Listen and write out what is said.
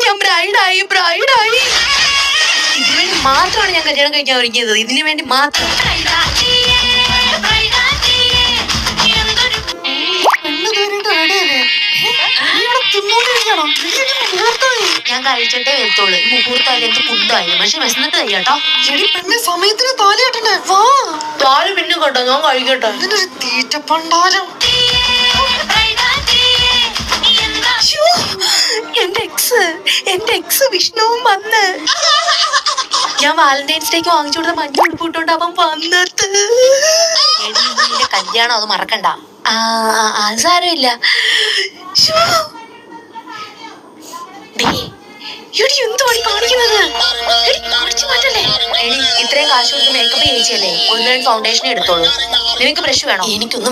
ഞാൻ ബ്രൈഡായി ഇതിനു വേണ്ടി മാത്രമാണ് ഞാൻ കല്യാണം കഴിക്കാൻ ഒരുങ്ങിയത്. ഇതിനു വേണ്ടി മാത്രം. ഞാൻ കഴിച്ചിട്ടേ വരത്തുള്ളൂ. മുഹൂർത്തമായാലും എന്ത് ഫുഡായാലും. പക്ഷെ വിശന്നിട്ട് കഴിയാട്ടോ. സമയത്തിന് താലി കെട്ടണേ. വാ താല് പിന്നെ കേട്ടോ, ഞാൻ കഴിക്കട്ടെ. ഇതിനൊരു തീറ്റപ്പണ്ടാരം. എന്റെ എക്സ് വിഷ്ണുവും വന്ന്. ഞാൻ വാലന്റൈൻസ് ഡേക്ക് വാങ്ങിച്ചു കൊടുത്ത മഞ്ഞ ഉടുപ്പിട്ടോണ്ട് അവൻ വന്നത്. എന്റെ കല്യാണം അത് മറക്കണ്ട. അത് സാരമില്ല. ഇത്രയും കാശ് കൊടുത്ത് മേക്കപ്പ് ചേച്ചിയല്ലേ, ഒരു ഫൗണ്ടേഷൻ എടുത്തോളൂ. നിനക്ക് ബ്രഷ് വേണോ? എനിക്കൊന്നും